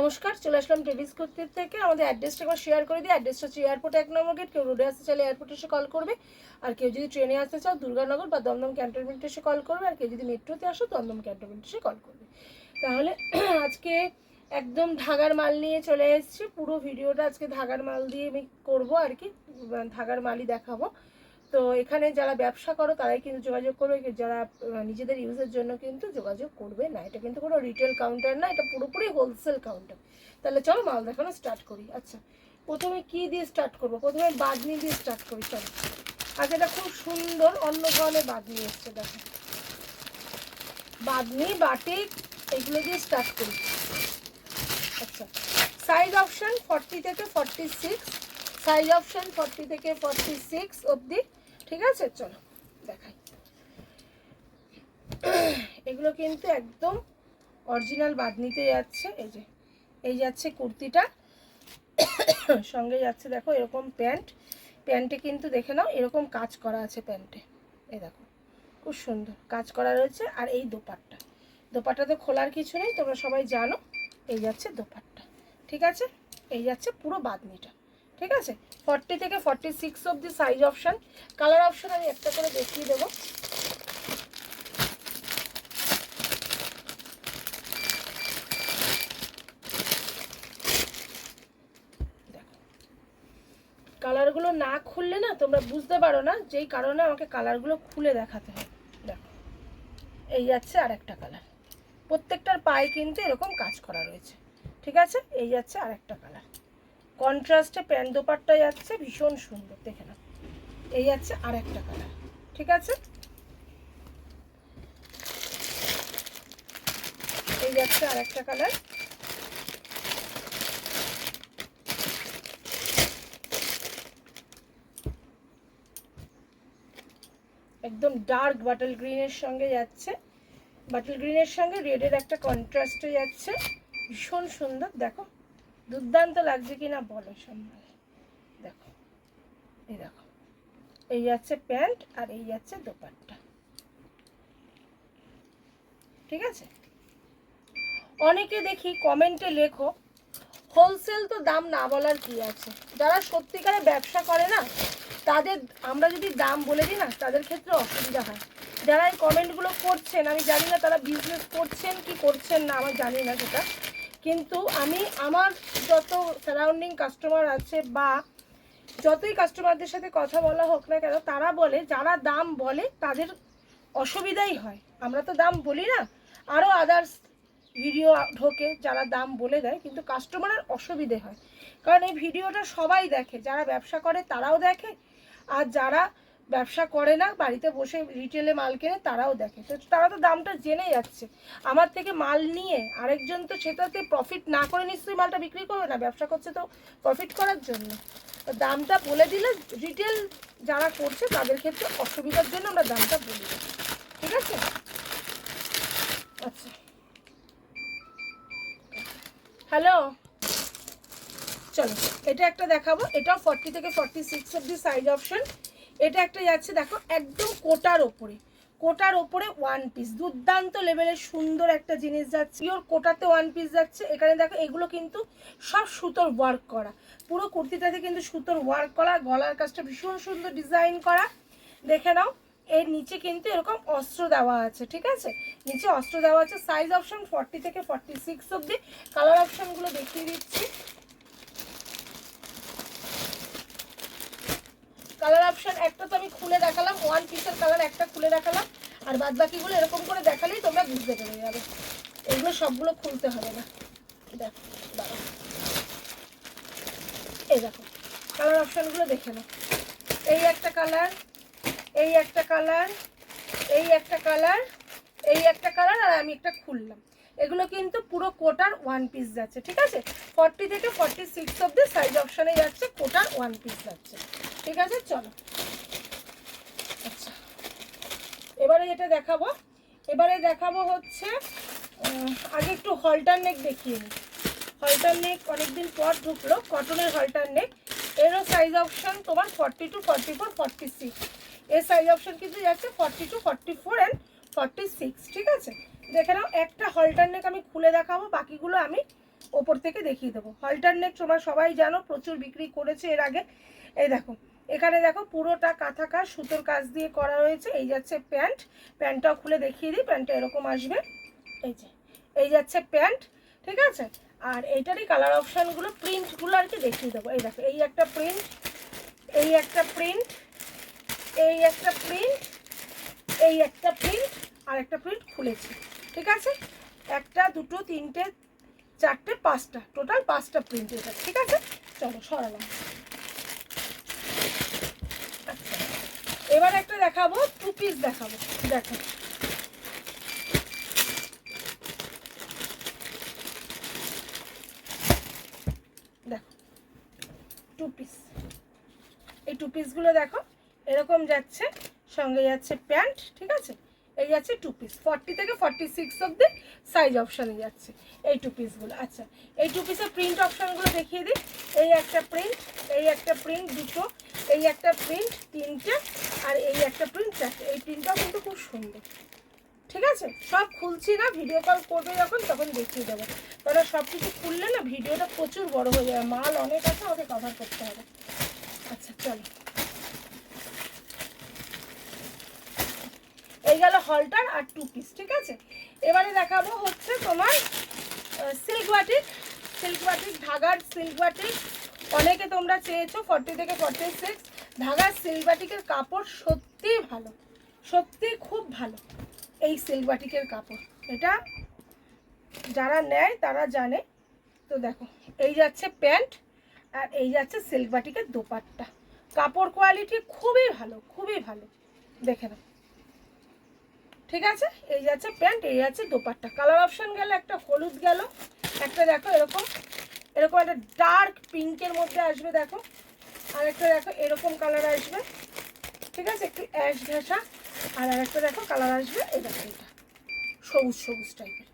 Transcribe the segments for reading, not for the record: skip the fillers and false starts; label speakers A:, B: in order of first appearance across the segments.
A: নমস্কার, চলে আসলাম টেবিস কুর্তির থেকে। আমাদের অ্যাড্রেসটা একবার শেয়ার করে দিই। অ্যাড্রেসটা হচ্ছে এয়ারপোর্ট 1 নম্বর গেট। কেউ রোডে আসতে চাইলে এয়ারপোর্টে এসে কল করবে, আর কেউ যদি ট্রেনে আসতে চাও দুর্গানগর বা দমদম ক্যান্টনমেন্টে এসে কল করবে, আর কেউ যদি মেট্রোতে আসো দমদম ক্যান্টনমেন্টে এসে কল করবে। তাহলে আজকে একদম ধাগার মাল নিয়ে চলে এসেছি। পুরো ভিডিওটা আজকে ধাগার মাল দিয়ে আমি করবো আর কি, ধাগার মালই দেখাবো। তো এখানে যারা ব্যবসা করো তারাই কিন্তু যোগাযোগ করবে, যারা নিজেদের ইউজের জন্য কিন্তু যোগাযোগ করবে না। এটা কিন্তু কোনো রিটেল কাউন্টার না, এটা পুরোপুরি হোলসেল কাউন্টার। তাহলে চলো মাল দেখানো স্টার্ট করি। আচ্ছা, প্রথমে কি দিয়ে স্টার্ট করবো? প্রথমে বাঁধনি দিয়ে স্টার্ট করি। চলো, আজ এটা খুব সুন্দর অন্য ধরনের বাঁধনি এসছে, দেখো বাঁধনি বাটিক এগুলো দিয়ে স্টার্ট করি। আচ্ছা, সাইজ অপশন 40 থেকে 46, সাইজ অপশন 40 থেকে 46 অবধি, ঠিক আছে? চলো দেখাই। এগুলো কিন্তু একদম অরিজিনাল বাঁধনিতে যাচ্ছে। এই যাচ্ছে কুর্তিটা, সঙ্গে যাচ্ছে দেখো এরকম প্যান্ট। প্যান্টে কিন্তু দেখে নাও এরকম কাজ করা আছে প্যান্টে, এই দেখো খুব সুন্দর কাজ করা রয়েছে। আর এই দোপাট্টা, দোপাট্টা তো খোলার কিছু নেই, তোমরা সবাই জানো। এই যাচ্ছে দোপাট্টা, ঠিক আছে? এই যাচ্ছে পুরো বাঁধনিটা, ঠিক আছে? 40 থেকে 46 অবধি সাইজ অপশান। কালার অপশান আমি একটা করে দেখিয়ে দেবো। কালারগুলো না খুললে না তোমরা বুঝতে পারো না, যেই কারণে আমাকে কালারগুলো খুলে দেখাতে হয়। দেখো এই যাচ্ছে আর একটা কালার, প্রত্যেকটার পায়ে কিন্তু এরকম কাজ করা রয়েছে, ঠিক আছে? এই যাচ্ছে আর একটা কালার, কন্ট্রাস্টে প্যান্ট দোপাট্টা যাচ্ছে, ভীষণ সুন্দর, দেখে নাও। এই যাচ্ছে আর একটা কালার, ঠিক আছে? এই যাচ্ছে আর একটা কালার, একদম ডার্ক বাটল গ্রিনের সঙ্গে যাচ্ছে, বাটল গ্রিনের সঙ্গে রেডের একটা কন্ট্রাস্টে যাচ্ছে, ভীষণ সুন্দর। দেখো দুর্দান্ত লাগছে কিনা বলো সম্মান। দেখো এই দেখো, এই যাচ্ছে প্যান্ট আর এই যাচ্ছে দোপাট্টা, ঠিক আছে? অনেকে দেখি কমেন্টে লেখো হোলসেল তো দাম না বলার কি আছে। যারা সত্যিকারে ব্যবসা করে না তাদের আমরা যদি দাম বলে দিই না, তাদের ক্ষেত্রে অসুবিধা হয়। যারা এই কমেন্টগুলো করছেন আমি জানি না তারা বিজনেস করছেন কি করছেন না, আমার জানি না সেটা, কিন্তু আমি আমার যত সারাউন্ডিং কাস্টমার আছে বা যতই কাস্টমারদের সাথে কথা বলা হোক না কেন, তারা বলে যারা দাম বলে তাদের অসুবিধাই হয়। আমরা তো দাম বলি না, আরও আদার্স ভিডিও ঢোকে যারা দাম বলে দেয়, কিন্তু কাস্টমারের অসুবিধে হয়। কারণ এই ভিডিওটা সবাই দেখে, যারা ব্যবসা করে তারাও দেখে, আর যারা ব্যবসা করে না বাড়িতে বসে রিটেলে মাল কেনে তারাও দেখে। তো তারা তো দামটা জেনে যাচ্ছে। আমার থেকে মাল নিয়ে আরেকজন তো সেটাতে প্রফিট না করে নিশ্চয়ই মালটা বিক্রি করবে না, ব্যবসা করছে তো প্রফিট করার জন্য। তো দামটা বলে দিলে রিটেল যারা করছে তাদের ক্ষেত্রে অসুবিধার জন্য আমরা দামটা বলি, ঠিক আছে? আচ্ছা, হ্যালো, চলো এটা একটা দেখাবো। এটাও 40 থেকে 46 অবধি সাইজ অপশন। এটা একটা যাচ্ছে দেখো একদম কোটার ওপরে, কোটার ওপরে ওয়ান পিস, দুর্দান্ত লেভেলের সুন্দর একটা জিনিস যাচ্ছে। পিওর কোটাতে ওয়ান পিস যাচ্ছে। এখানে দেখো এগুলো কিন্তু সব সুতোর ওয়ার্ক করা, পুরো কুর্তিটাতে কিন্তু সুতোর ওয়ার্ক করা, গলার কাজটা ভীষণ সুন্দর ডিজাইন করা, দেখে নাও। এর নিচে কিন্তু এরকম অস্ত্র দেওয়া আছে, ঠিক আছে? নিচে অস্ত্র দেওয়া আছে। সাইজ অপশন 40 থেকে 46 অবধি। কালার অপশনগুলো দেখিয়ে দিচ্ছি। কালার অপশন একটা তো আমি খুলে দেখালাম, ওয়ান পিসের কালার একটা খুলে দেখালাম, আর বাদ বাকিগুলো এরকম করে দেখালেই তোমরা বুঝতে পেরে যাবে। এগুলো সবগুলো খুলতে হবে না। দেখো দাঁড়াও, এই দেখো কালার অপশনগুলো দেখে নাও। এই একটা কালার, এই একটা কালার, এই একটা কালার, এই একটা কালার, আর আমি একটা খুললাম। এগুলো কিন্তু পুরো কোটার ওয়ান পিস যাচ্ছে, ঠিক আছে? 40 থেকে 46 অবধি সাইজ অপশানে যাচ্ছে, কোটার ওয়ান পিস যাচ্ছে, ঠিক আছে? চলো আচ্ছা, এবারে যেটা দেখাবো, এবারে দেখাবো হচ্ছে আগে একটু হলটার নেক দেখিয়ে নিই। হলটার নেক অনেকদিন পর ঢুকলো, কটনের হলটার নেক। এরও সাইজ অপশান তোমার 40 টু 44 46। এর সাইজ অপশান কিন্তু যাচ্ছে 40 টু 44 অ্যান্ড 46, ঠিক আছে? দেখে নাও একটা হলটার নেক আমি খুলে দেখাবো, বাকিগুলো আমি ওপর থেকে দেখিয়ে দেবো। হলটার নেক তোমরা সবাই জানো, প্রচুর বিক্রি করেছে এর আগে। এই দেখো এখানে দেখো পুরোটা কাঁথা কাজ সুতোর কাজ দিয়ে করা রয়েছে। এই যাচ্ছে প্যান্ট, প্যান্টটাও খুলে দেখিয়ে দিই। প্যান্টটা এরকম আসবে, এই যে এই যাচ্ছে প্যান্ট, ঠিক আছে। আর এইটারই কালার অপশানগুলো প্রিন্টগুলো আর কি দেখিয়ে দেবো। এই দেখো এই একটা প্রিন্ট, এই একটা প্রিন্ট, এই একটা প্রিন্ট, এই একটা প্রিন্ট, আর একটা প্রিন্ট খুলেছি, ঠিক আছে। একটা দুটো তিনটে চারটে পাঁচটা, টোটাল পাঁচটা প্রিন্ট এটা, ঠিক আছে। চলো সরালাম। আচ্ছা এবার একটা দেখাবো, 2 পিস দেখাবো। দেখো দেখো 2 পিস, এই 2 পিসগুলো দেখো এরকম যাচ্ছে, সঙ্গে যাচ্ছে প্যান্ট, ঠিক আছে। এই যাচ্ছে 2 পিস, 40 থেকে 46 অবধি সাইজ অপশানে যাচ্ছে এই 2 পিসগুলো। আচ্ছা এই 2 পিসের প্রিন্ট অপশানগুলো দেখিয়ে দিই। এই একটা প্রিন্ট, এই একটা প্রিন্ট দুটো, এই একটা প্রিন্ট তিনটে, আর এই একটা প্রিন্ট চারটে। এই প্রিন্টটাও কিন্তু খুব সুন্দর, ঠিক আছে। সব খুলছি না, ভিডিও কল করবে যখন তখন দেখিয়ে দেবো, কারণ সব কিছু খুললে না ভিডিওটা প্রচুর বড় হয়ে যাবে, মাল অনেক আছে, আমাকে কভার করতে হবে। আচ্ছা চলো, এই গেল হলটার আর 2 পিস, ঠিক আছে। এবারে দেখাবো হচ্ছে তোমার সিল্ক বাটিক, সিল্ক বাটিক ঢাকার সিল্ক বাটিক। অনেকে তোমরা চেয়েছো 40 থেকে 46 ঢাকার সিল্ক বাটিকের কাপড় সত্যিই ভালো, সত্যি খুব ভালো এই সিল্ক বাটিকের কাপড়, এটা যারা নেয় তারা জানে। তো দেখো এই যাচ্ছে প্যান্ট, আর এই যাচ্ছে সিল্ক বাটিকের দোপাট্টা। কাপড় কোয়ালিটি খুবই ভালো, খুবই ভালো, দেখে নাও, ঠিক আছে। এই যাচ্ছে প্যান্ট, এই যাচ্ছে দোপাট্টা। কালার অপশান গেল, একটা হলুদ গেল, একটা দেখো এরকম এরকম একটা ডার্ক পিঙ্কের মধ্যে আসবে দেখো, আর একটা দেখো এরকম কালার আসবে, ঠিক আছে, একটু অ্যাশ ঘেঁষা। আর একটা দেখো কালার আসবে এই দেখো এটা সবুজ সবুজ টাইপের,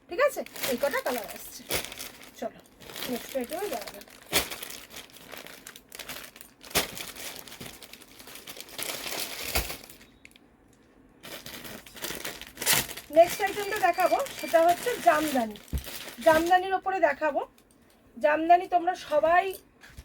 A: ঠিক আছে। এই কটা কালার আসছে। চলো নেক্সট আইটেমে যাওয়া যাক। নেক্সট আইটেমটা দেখাবো সেটা হচ্ছে জামদানি। জামদানির ওপরে দেখাবো। জামদানি তোমরা সবাই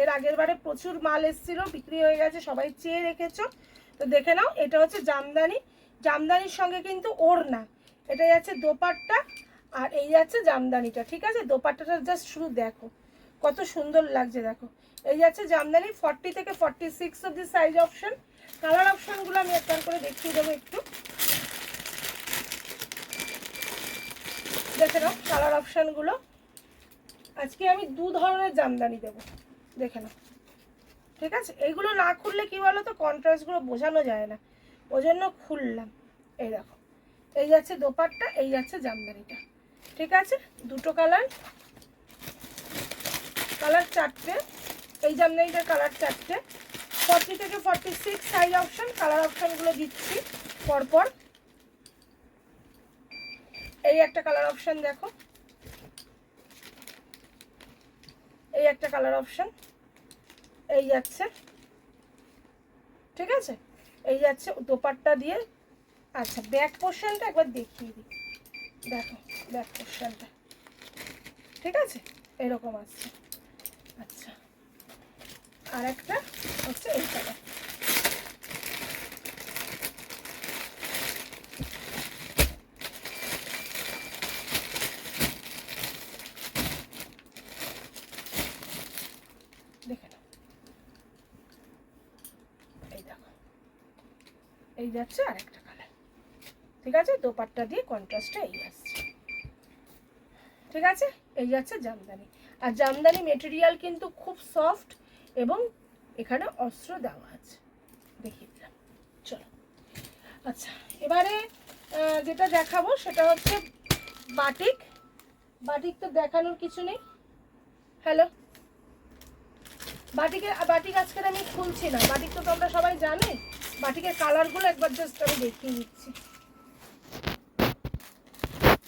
A: এর আগের বারে প্রচুর মাল এসেছিলো, বিক্রি হয়ে গেছে, সবাই চেয়ে রেখেছো, তো দেখে নাও। এটা হচ্ছে জামদানি, জামদানির সঙ্গে কিন্তু ওড়না, এটা যাচ্ছে দোপাট্টা, আর এই যাচ্ছে জামদানিটা, ঠিক আছে। দোপাট্টাটা জাস্ট শুধু দেখো কত সুন্দর লাগছে, দেখো এই যাচ্ছে জামদানি। 40 থেকে 46 অবধি সাইজ অপশান। কালার অপশানগুলো আমি একবার করে দেখিয়ে দেবো একটু, দেখে নাও কালার অপশানগুলো। আজকে আমি 2 ধরনের জামদানি দেবো, দেখে নাও, ঠিক আছে। এইগুলো না খুললে কি বলো তো কন্ট্রাস্টগুলো বোঝানো যায় না, ওই জন্য খুললাম। এই দেখো এই যাচ্ছে দোপাট্টা, এই যাচ্ছে জামদানিটা, ঠিক আছে। দুটো কালার, কালার চারটে, এই জামদানিটার কালার চারটে। 40 থেকে 46 সাইজ অপশান। কালার অপশানগুলো দিচ্ছি পরপর। এই একটা কালার অপশান দেখো, এই একটা কালার অপশান, এই যাচ্ছে, ঠিক আছে। এই যাচ্ছে দোপাট্টা দিয়ে। আচ্ছা ব্যাক পোর্শনটা একবার দেখিয়ে দিই, দেখো ব্যাক পোর্শনটা, ঠিক আছে, এরকম আসছে। আচ্ছা আর একটা হচ্ছে এই কালার, দেখে নাও, এই দেখো এই যাচ্ছে আর একটা কালার, ঠিক আছে। দোপাট্টা দিয়ে কন্ট্রাস্টটা এই আসছে, ঠিক আছে। এই যাচ্ছে জামদানি। আর জামদানি মেটেরিয়াল কিন্তু খুব সফট এবং এখানে অস্ত্র দেওয়া আছে, দেখিয়ে দিলাম। চলো আচ্ছা এবারে যেটা দেখাবো সেটা হচ্ছে বাটিক। বাটিক তো দেখানোর কিছু নেই। হ্যালো, বাটিক আজকে আমি খুলছি না, বাটিক তো তোমরা সবাই জানে। বাটিকের কালারগুলো একবার জাস্ট আমি দেখিয়ে দিচ্ছি,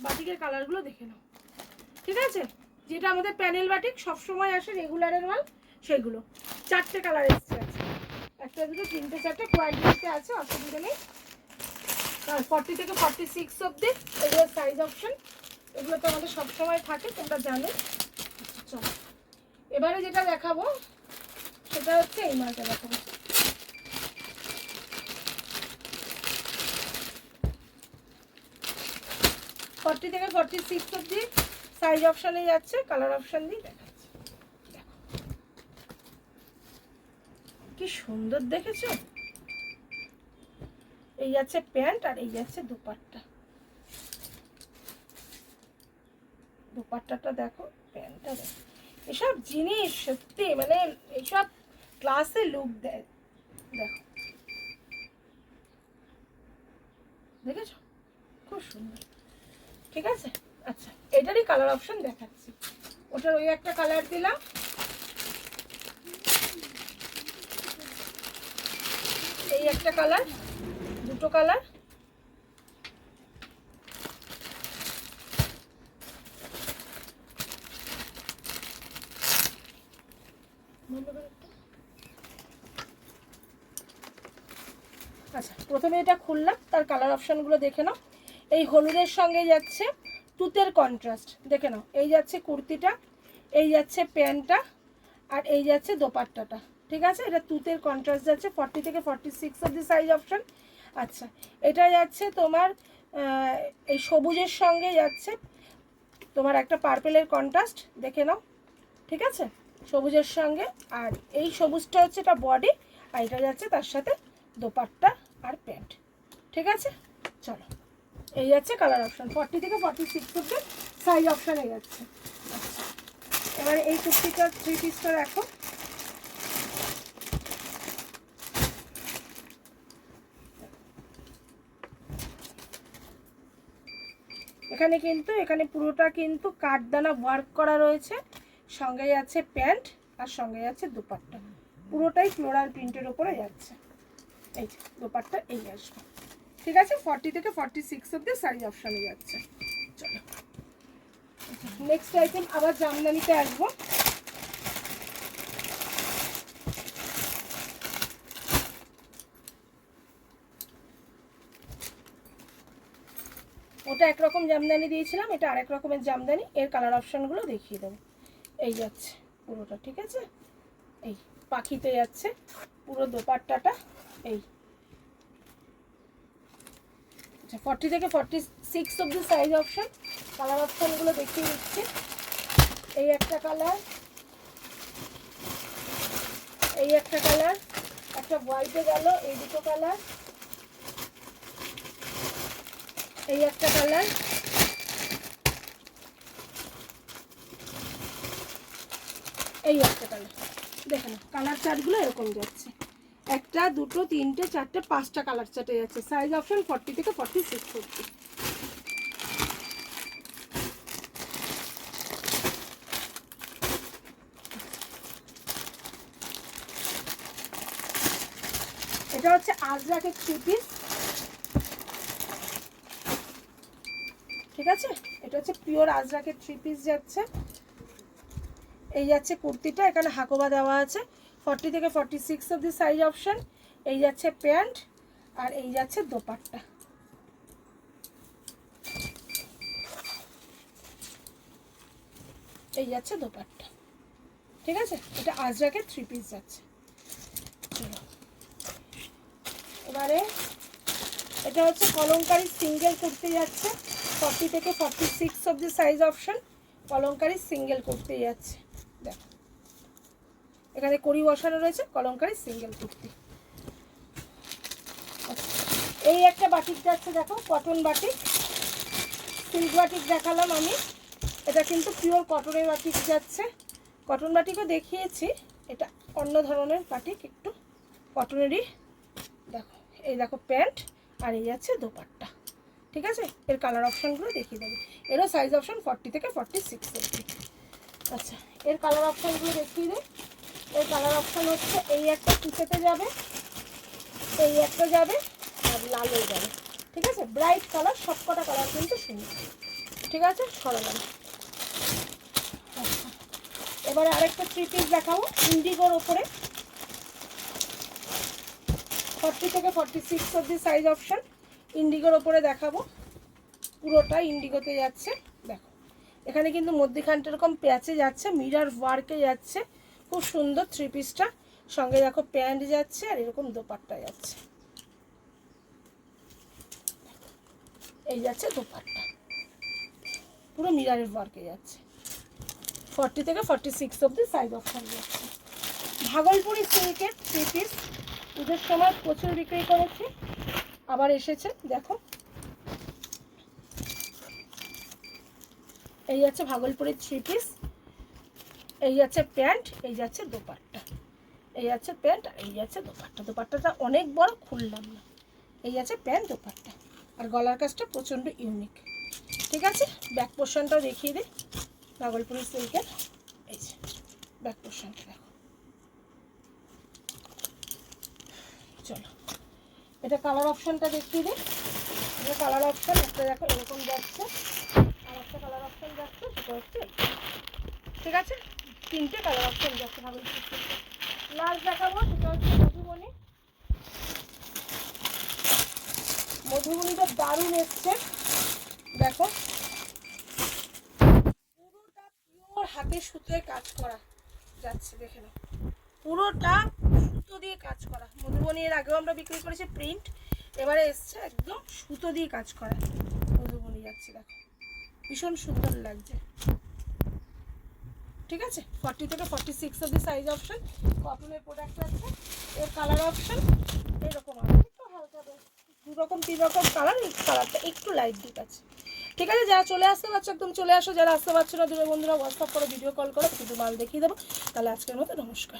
A: বাটিকের কালারগুলো দেখে নাও, ঠিক আছে। যেটা আমাদের প্যানেল বাটিক সবসময় আসে রেগুলারের মাল, সেগুলো চারটে কালার এসছে আছে, একটা দুটো তিনটে চারটে কোয়ালিটিতে আছে, অসুবিধা নেই। আর 40 থেকে 46 অবধি এগুলো সাইজ অপশন, এগুলো তো আমাদের সবসময় থাকে তোমরা জানো। এবারে যেটা দেখাবো সেটা হচ্ছে এই মালটা দেখাবো। ফর্টি থেকে 46 অবধি সাইজ অপশানে যাচ্ছে, কালার অপশান দিয়ে দেখাচ্ছে। দেখো কি সুন্দর দেখেছো। এই যাচ্ছে প্যান্ট আর এই যাচ্ছে দুপাট্টা। দুপাট্টাটা দেখো, প্যান্টটা দেখো। এসব জিনিস সত্যি মানে এইসব ক্লাসে লুক দেয়। দেখো দেখেছো খুব সুন্দর, ঠিক আছে। আচ্ছা এটারই কালার অপশন দেখাচ্ছি। ওটার ওই একটা কালার দিলাম, এই একটা কালার, দুটো কালার। আচ্ছা প্রথমে এটা খুললাম, তার কালার অপশানগুলো দেখে নাও। এই হলুদের সঙ্গে যাচ্ছে তুতের কন্ট্রাস্ট, দেখে নাও। এই যাচ্ছে কুর্তিটা, এই যাচ্ছে প্যান্টটা, আর এই যাচ্ছে দোপাট্টাটা, ঠিক আছে। এটা তুতের কন্ট্রাস্ট যাচ্ছে 40 থেকে 46 অবধি সাইজ অপশান। আচ্ছা এটা যাচ্ছে তোমার এই সবুজের সঙ্গে যাচ্ছে তোমার একটা পার্পেলের কন্ট্রাস্ট, দেখে নাও, ঠিক আছে, সবুজের সঙ্গে। আর এই সবুজটা হচ্ছে এটা বডি, আর এটা যাচ্ছে তার সাথে দোপাট্টা আর প্যান্ট, ঠিক আছে। চলো এই যাচ্ছে কালার অপশান 40 থেকে 46 অবধি সাইজ অপশানে যাচ্ছে। আচ্ছা এবারে এই কুর্তিটা 3 পিসটা দেখো। এখানে পুরোটা কিন্তু কাঠদানা ওয়ার্ক করা রয়েছে, সঙ্গে যাচ্ছে প্যান্ট আর সঙ্গে যাচ্ছে দুপাট্টা, পুরোটাই ফ্লোরাল প্রিন্টের উপরে যাচ্ছে। এই যে দোপাট্টা এই আসবে, ঠিক আছে। 40 থেকে 46 অবধি সাইজ অপশানে যাচ্ছে। চলো নেক্সট আইটেম আবার জামদানিতে আসবো। ওটা একরকম জামদানি দিয়েছিলাম, এটা আরেক রকমের জামদানি। এর কালার অপশানগুলো দেখিয়ে দেবো। এই যাচ্ছে পুরোটা, ঠিক আছে। এই পাখিতে যাচ্ছে পুরো দোপাট্টাটা। এই আচ্ছা 40 থেকে 46 অবধি সাইজ অপশান। কালার অপশানগুলো দেখিয়ে দিচ্ছি। এই একটা কালার, এই একটা কালার, একটা হোয়াইটে গেল, এই দুটো কালার, এই একটা কালার, এই একটা কালার। দেখেন কালার চার্টগুলো এরকম যাচ্ছে, একটা দুটো তিনটে চারটে পাঁচটা কালার চার্টে যাচ্ছে। সাইজ অপশন 40 থেকে 46 অবধি। এটা হচ্ছে আজরাকের 3 পিস, ঠিক আছে। এটা হচ্ছে পিওর আজরাকের 3 পিস যাচ্ছে। এই যাচ্ছে কুর্তিটা, এখানে হাকোবা দেওয়া আছে 40 থেকে 46 অবধি সাইজ অপশন। এই যাচ্ছে প্যান্ট আর এই যাচ্ছে দোপাট্টা। এই যাচ্ছে দোপাট্টা, ঠিক আছে। এটা আজরাকের 3 পিস যাচ্ছে। এবারে এটা হচ্ছে কলমকারী সিঙ্গেল কুর্তি যাচ্ছে 40 থেকে 46 অবধি size option. Kalamkari single kurti যাচ্ছে, দেখো এখানে কড়ি বসানো রয়েছে। কলমকারী সিঙ্গেল কুর্তি। এই একটা বাটিক যাচ্ছে, দেখো কটন বাটিক, সিল্ক বাটিক দেখালাম আমি, এটা কিন্তু পিওর কটনের বাটিক যাচ্ছে। কটন বাটিকও দেখিয়েছি, এটা অন্য ধরনের বাটিক, একটু কটনেরই। দেখো এই দেখো প্যান্ট আর এই যাচ্ছে দোপাট্টা, ঠিক আছে। এর কালার অপশানগুলো দেখিয়ে দেবো। এরও সাইজ অপশান 40 থেকে 46 অবধি। আচ্ছা এর কালার অপশানগুলো দেখিয়ে দিই। এর কালার অপশান হচ্ছে এই একটা কুচেতে যাবে, এই একটা যাবে আর লালও যাবে, ঠিক আছে। ব্রাইট কালার, সবকটা কালার কিন্তু সুন্দর, ঠিক আছে, সরলাম। আচ্ছা এবারে আরেকটা 3 পিস দেখাবো ইন্ডিগোর ওপরে 40 থেকে 46 অবধি সাইজ অপশান। ইন্ডিগোর ওপরে দেখাবো, পুরোটা ইন্ডিগোতে যাচ্ছে। দেখো এখানে কিন্তু মধ্যখানটা এরকম প্যাচে যাচ্ছে, মিরর ওয়ার্কে যাচ্ছে, খুব সুন্দর 3 পিসটা। সঙ্গে দেখো প্যান্ট যাচ্ছে আর এরকম দোপাট্টা যাচ্ছে, এই যাচ্ছে দোপাট্টা, পুরো মিররের ওয়ার্কে যাচ্ছে। 40 থেকে 46 অবধি সাইজ অপশন যাচ্ছে। ভাগলপুরি সিল্কের 3 পিস পুজোর সময় প্রচুর বিক্রি করেছি, আবার এসেছে। দেখো এই যাচ্ছে ভাগলপুরের 3 পিস, এই যাচ্ছে প্যান্ট, এই যাচ্ছে দোপাট্টা, এই যাচ্ছে প্যান্ট আর এই যাচ্ছে দোপাট্টা। দোপাট্টাটা অনেক বড়, খুললাম না। এই যাচ্ছে প্যান্ট দোপাট্টা, আর গলার কাজটা প্রচণ্ড ইউনিক। ঠিক আছে, ব্যাক পোর্শনটাও দেখিয়ে দিই ভাগলপুরি সিল্কের। এই যে ব্যাক পোর্শনটা দেখো। চলো এটা কালার অপশনটা দেখিয়ে দিই। এটা কালার অপশন, একটা দেখো এরকম যাচ্ছে, আর একটা কালার অপশন যাচ্ছে, সেটা হচ্ছে ঠিক আছে, 3টে কালার অপশন যাচ্ছে ভাগলপুরি সিল্কের। লাস্ট দেখাবো, সেটা হচ্ছে মধুবনী। মধুবনীটা দারুণ এসছে, দেখো পুরোটা পিওর হাতে সুতোয় কাজ করা যাচ্ছে, দেখে নাও পুরোটা সুতো দিয়ে কাজ করা। মধুবনী এর আগেও আমরা বিক্রি করেছি প্রিন্ট, এবারে এসছে একদম সুতো দিয়ে কাজ করা মধুবনী যাচ্ছে, দেখো ভীষণ সুন্দর লাগছে। ঠিক আছে, 40 থেকে 46 অবধি সাইজ অপশন, কটনের প্রোডাক্ট আছে। এর কালার অপশন এরকম আছে, একটু হালকা দু রকম 3 রকম কালার, এই কালারটা একটু লাইট ডিপ আছে। ঠিক আছে, যারা চলে আসতে পারছো একদম চলে আসো, যারা আসতে পারছো না দূরে বন্ধুরা হোয়াটসঅ্যাপ করো, ভিডিও কল করো, কিছু মাল দেখিয়ে দেবো। তাহলে আজকের মতো নমস্কার।